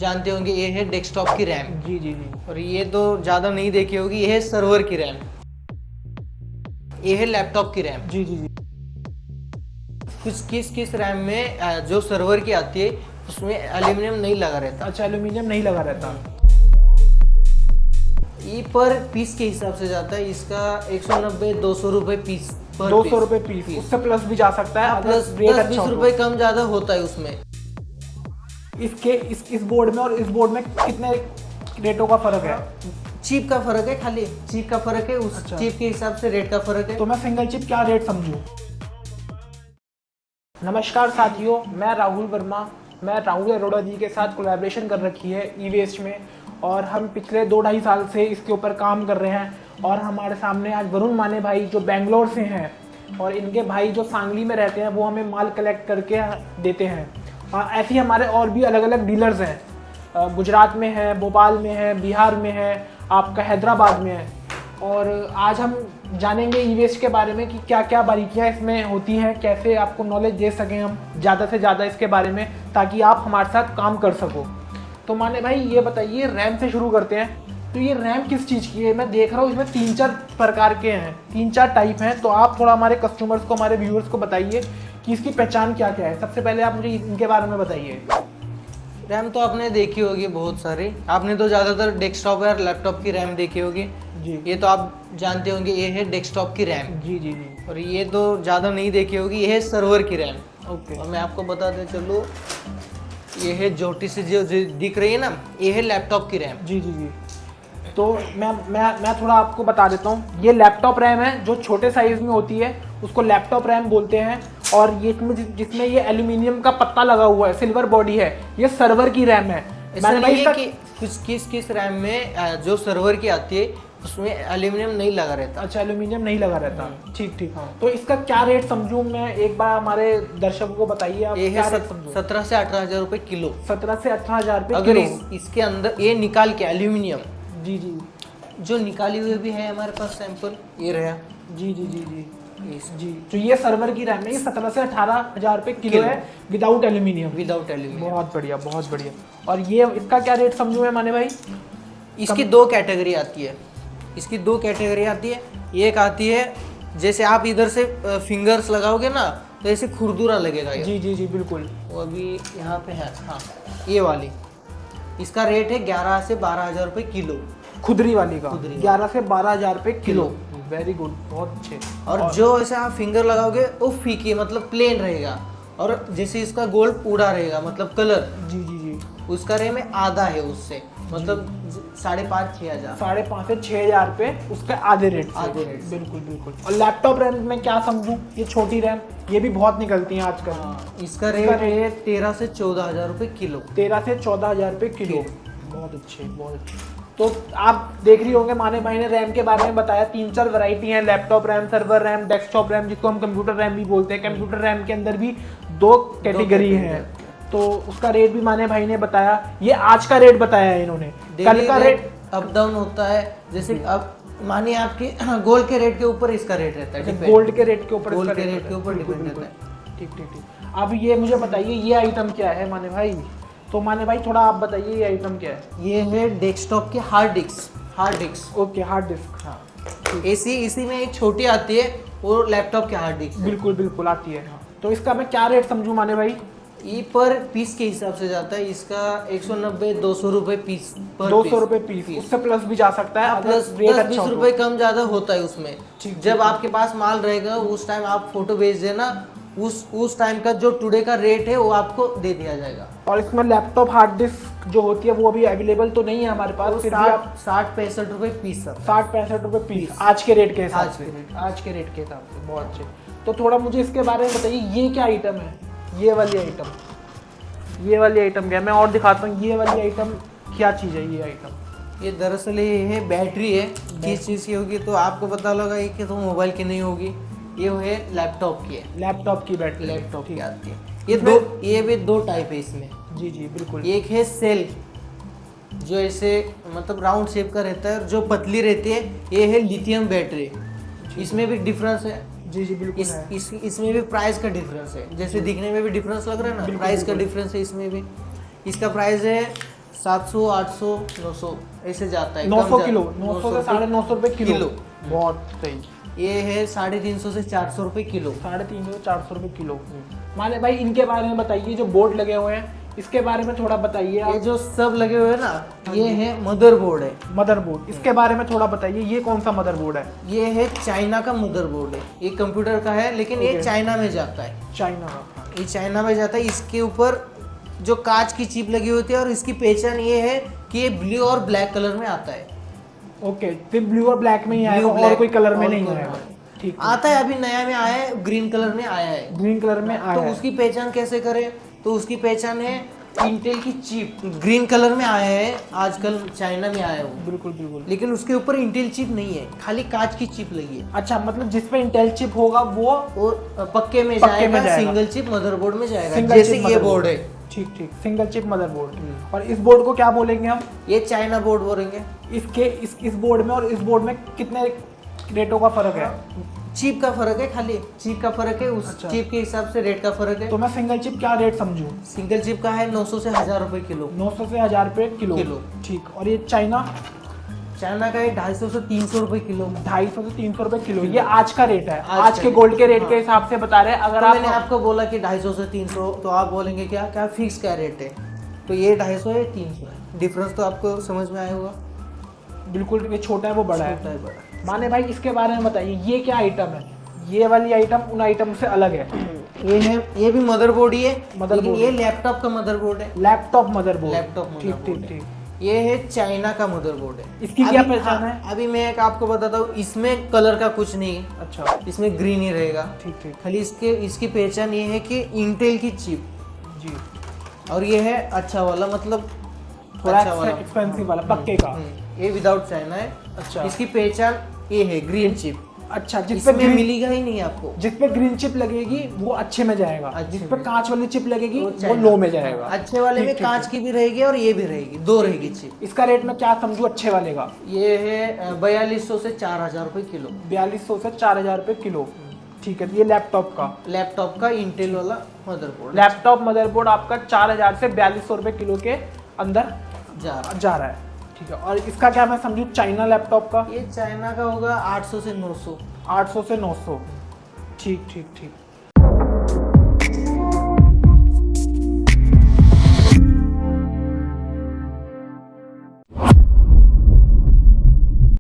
जानते होंगे ये है डेस्कटॉप की रैम। जी जी जी। और ये तो ज़्यादा नहीं देखी होगी, ये है सर्वर की रैम। ये है लैपटॉप की रैम। जी जी जी। किस रैम में जो सर्वर की आती है उसमें एल्यूमिनियम नहीं लगा रहता। अच्छा, एल्यूमिनियम नहीं लगा रहता। ये पर पीस के हिसाब से जाता है, इसका 190-200 रुपए पीस। 200 रुपए पीस, उससे प्लस भी जा सकता है। प्लस रेट 10-20 अच्छा रुपए कम ज़्यादा होता है उसमें। इस बोर्ड में और इस बोर्ड में कितने रेटों का फर्क है? चिप का फर्क है, खाली चिप का फर्क है, उस अच्छा। चिप के हिसाब से रेट का फर्क है। तो मैं सिंगल चिप क्या रेट समझूं? नमस्कार साथियों, मैं राहुल वर्मा। मैं राहुल अरोड़ा जी के साथ कोलैबोरेशन कर रखी है ई वेस्ट में, और हम पिछले 2-2.5 साल से इसके ऊपर काम कर रहे हैं। और हमारे सामने आज वरुण माने भाई जो बेंगलोर से हैं, और इनके भाई जो सांगली में रहते हैं, वो हमें माल कलेक्ट करके देते हैं। ऐसे ही हमारे और भी अलग अलग डीलर्स हैं, गुजरात में है, भोपाल में है, बिहार में है, आपका हैदराबाद में है। और आज हम जानेंगे ई वेस्ट के बारे में कि क्या क्या बारीकियां इसमें होती हैं, कैसे आपको नॉलेज दे सकें हम ज़्यादा से ज़्यादा इसके बारे में, ताकि आप हमारे साथ काम कर सको। तो माने भाई ये बताइए, रैम से शुरू करते हैं। तो ये रैम किस चीज़ की है? मैं देख रहा हूँ इसमें 3-4 प्रकार के हैं, 3-4 टाइप हैं। तो आप थोड़ा हमारे कस्टमर्स को, हमारे व्यूअर्स को बताइए कि इसकी पहचान क्या क्या है। सबसे पहले आप मुझे इनके बारे में बताइए। रैम तो आपने देखी होगी बहुत सारी, आपने तो ज़्यादातर डेस्कटॉप या लैपटॉप की रैम देखी होगी। जी। ये तो आप जानते होंगे ये है डेस्कटॉप की रैम। जी जी जी। और ये तो ज़्यादा नहीं देखी होगी, ये है सर्वर की रैम। ओके। और मैं आपको बताते चलो, ये है छोटी सी जो दिख रही है ना, ये है लैपटॉप की रैम। जी जी जी। तो मैं थोड़ा आपको बता देता हूँ। ये लैपटॉप रैम है जो छोटे साइज में होती है, उसको लैपटॉप रैम बोलते हैं। और ये जिसमें ये एल्यूमिनियम का पत्ता लगा हुआ है, सिल्वर बॉडी है, ये सर्वर की रैम है। ऐसा नहीं है कि किस रैम में जो सर्वर की आती है उसमें एल्यूमिनियम नहीं लगा रहता। अच्छा, एल्यूमिनियम नहीं लगा रहता। ठीक ठीक। हाँ। तो इसका क्या रेट समझूं मैं, एक बार हमारे दर्शकों को बताइए आप। ये है 17 से 18 हजार रुपए किलो। 17 से 18 हजार रुपये अगर किलो। इसके अंदर ये निकाल के एल्यूमिनियम जी जी। जो निकाली हुई भी है हमारे पास सैंपल, ये रहा। जी जी जी जी जी। तो ये सर्वर की रैम है, ये 17 से 18 हजार रुपये किलो है, विदाउट एल्यूमिनियम। Without aluminium. बहुत बढ़िया, बहुत बढ़िया। और ये इसका क्या रेट समझूं मैं माने भाई? इसकी 2 कैटेगरी आती है। इसकी 2 कैटेगरी आती है। एक आती है जैसे आप इधर से फिंगर्स लगाओगे ना तो ऐसे खुरदुरा लगेगा ये। जी जी जी बिल्कुल। वो अभी यहाँ पे है, हाँ ये वाली। इसका रेट है 11 से 12 हजार रुपये किलो। खुदरी वाली का 11 से 12 हजार रुपये किलो। वेरी गुड, बहुत अच्छे। और जो ऐसे आप फिंगर लगाओगे वो फीकी मतलब प्लेन रहेगा। और जैसे इसका गोल्ड पूरा रहेगा मतलब कलर। जी जी जी। उसका रेट में आधा है उससे, मतलब 5.5-6 हजार। 5.5 से 6 हजार रुपये उसके आधे रेट से। आधे रेट से। बिल्कुल बिल्कुल। और लैपटॉप रैम में क्या समझूं? ये छोटी रैम, ये भी बहुत निकलती हैं आजकल। इसका रेट है 13 से 14 हजार रुपये किलो। 13 से 14 हजार रुपये किलो। बहुत अच्छे, बहुत अच्छे। तो आप देख रही होंगे, माने भाई ने रैम के बारे में बताया। 3-4 वैरायटी हैं, laptop RAM, server RAM, desktop RAM, जिसको हम कंप्यूटर रैम भी बोलते हैं। कंप्यूटर रैम के अंदर भी 2 कैटेगरी हैं। तो उसका रेट भी माने भाई ने बताया। ये आज का रेट बताया है इन्होंने, कल का रेट अप डाउन होता है। जैसे अब मानिए आपके गोल्ड के रेट के ऊपर इसका रेट रहता है। गोल्ड के रेट के ऊपर, गोल्ड के रेट के ऊपर डिपेंड रहता है। ठीक ठीक ठीक। अब ये मुझे बताइए, ये आइटम क्या है माने भाई? तो माने भाई थोड़ा आप बताइए, ये आइटम क्या है? ये है डेस्कटॉप की hard disk. Okay, hard disk. हाँ, इसी में एक छोटी आती है और लैपटॉप की हार्ड डिस्क। बिल्कुल बिल्कुल आती है। तो इसका मैं क्या रेट समझूं माने भाई? ये पर पीस के हिसाब से जाता है। इसका 190-200 रुपए पीस। 200 रुपए पीस, उससे प्लस भी जा सकता है। प्लस 10-20 रुपए कम ज्यादा होता है उसमें। जब आपके पास माल रहेगा उस टाइम आप फोटो भेज देना, उस टाइम का जो टुडे का रेट है वो आपको दे दिया जाएगा। और इसमें लैपटॉप हार्ड डिस्क जो होती है वो अभी अवेलेबल तो नहीं है हमारे पास। 60-65 रुपए पीस। 60-65 रुपए पीस आज के रेट के हिसाब से। आज के रेट के हिसाब से। बहुत अच्छे। तो थोड़ा मुझे इसके बारे में बताइए, ये क्या आइटम है? ये वाली आइटम क्या है? मैं और दिखाता हूँ। ये वाली आइटम क्या चीज़ है? ये आइटम, ये दरअसल ये है बैटरी है। किस चीज़ की होगी तो आपको पता लगा कि तो मोबाइल की नहीं होगी। ये है लैपटॉप की है। लैपटॉप की बैटरी, लैपटॉप की आती है। ये भी 2 टाइप है इसमें। जी जी बिल्कुल। एक है सेल, जो ऐसे मतलब राउंड शेप का रहता है, जो पतली रहती है। ये है लिथियम बैटरी। इसमें भी डिफरेंस है। जी जी बिल्कुल। इसमें भी प्राइस का डिफरेंस है। जैसे दिखने में भी डिफरेंस लग रहा है ना, प्राइस का डिफरेंस है इसमें भी। इसका प्राइस है 700, 800, 900 ऐसे जाता है। 900 कम किलो, जाता- 900 से 950 रुपए किलो। बहुत सही। ये है 350 से 400 रुपए किलो। 350 से 400 रुपए किलो। माने भाई इनके बारे में बताइए, जो बोर्ड लगे हुए हैं इसके बारे में थोड़ा बताइए ये आप। जो सब लगे हुए हैं ना, ये है मदरबोर्ड है। मदरबोर्ड, इसके बारे में थोड़ा बताइए, ये कौन सा मदरबोर्ड है? ये है चाइना का मदरबोर्ड है। ये कंप्यूटर का है, लेकिन ये Okay. चाइना में जाता है। चाइना का। ये चाइना में जाता है। इसके ऊपर जो कांच की चिप लगी होती है, और इसकी पहचान ये है कि ये ब्लू और ब्लैक कलर में आता है। ओके, सिर्फ ब्लू और ब्लैक में ही आएगा, Blue, और black, कोई कलर में और नहीं कोई आएगा। नहीं। ठीक आता है, अभी नया में आया है, ग्रीन कलर में आया है। ग्रीन कलर में आया तो है। उसकी पहचान कैसे करें? तो उसकी पहचान है इंटेल की चिप। ग्रीन कलर में आया है, आजकल चाइना में आया है वो, बिल्कुल बिल्कुल। लेकिन उसके ऊपर इंटेल चिप नहीं है, खाली कांच की चिप लगी है। अच्छा, मतलब जिस पे इंटेल चिप होगा वो और पक्के में पक्के में जाएगा, जाएगा। सिंगल चिप मदरबोर्ड में जाएगा, सिंगल जैसे चिप ये motherboard। बोर्ड है। ठीक ठीक, सिंगल चिप मदरबोर्ड। और इस बोर्ड को क्या बोलेंगे हम? ये चाइना बोर्ड बोलेंगे। इसके इस बोर्ड में और इस बोर्ड में कितने रेटों का फर्क है? चिप का फर्क है, खाली चिप का फर्क है। उस अच्छा। चिप के हिसाब से रेट का फर्क है। तो मैं सिंगल चिप क्या रेट समझूं? सिंगल चिप का है 900 से 1000 रुपए किलो। 900 से 1000 रुपए किलो। ठीक। और ये चाइना? चाइना का है 250 से 300 रुपए किलो। 250 से 300 रुपए किलो। ये आज का रेट है, आज आज का के रेट। गोल्ड के रेट के हाँ। हिसाब से बता रहे हैं। अगर तो आप मैंने आपको बोला कि 250 से 300, तो आप बोलेंगे क्या क्या फिक्स क्या रेट है? तो ये 250 है, 300 है। डिफरेंस तो आपको समझ में आया होगा। बिल्कुल, ये छोटा है वो बड़ा छोटा है। है, बड़ा। माने भाई इसके बारे में बताइए, ये क्या आइटम है? ये वाली आइटम उन आइटम से अलग है। ये है, ये भी मदरबोर्ड ही है, मदरबोर्ड लेकिन ये लैपटॉप का मदरबोर्ड है। Laptop motherboard. लैपटॉप ठीक मदरबोर्ड ठीक है। ठीक। ये है चाइना का मदरबोर्ड है। इसकी क्या अभी- पहचान हाँ, है? अभी मैं एक आपको बताता हूँ, इसमें कलर का कुछ नहीं है, अच्छा, इसमें ग्रीन ही रहेगा। ठीक ठीक खाली इसकी पहचान ये है कि इंटेल की चिप, जी। और ये है अच्छा वाला, मतलब थोड़ा अच्छा वाला। एक्सपेंसिव वाला, पक्के का। ये विदाउट चाइना है। अच्छा। इसकी पहचान ये है ग्रीन चिप। अच्छा, जिस पे इसमें मिलेगा ही नहीं आपको। जिस पे ग्रीन चिप लगेगी वो अच्छे में जाएगा, अच्छे जिस पे में। कांच वाली चिप लगेगी वो चाइना। लो में जाएगा। अच्छे वाले ठीक, में ठीक, कांच की भी रहेगी और ये भी रहेगी, दो रहेगी चिप। इसका रेट मैं क्या समझू अच्छे वाले का? ये है 4200 से 4000 रुपए किलो। 4200 से 4000 रुपए किलो। ठीक है। ये लैपटॉप का, लैपटॉप का इंटेल वाला मदरबोर्ड लैपटॉप मदरबोर्ड आपका 4000 से 4200 रुपए किलो के अंदर जा रहा जा रहा है। ठीक है। और इसका क्या मैं समझू चाइना लैपटॉप का? है। ये चाइना का होगा 800 से 900। 800 से 900। ठीक ठीक ठीक।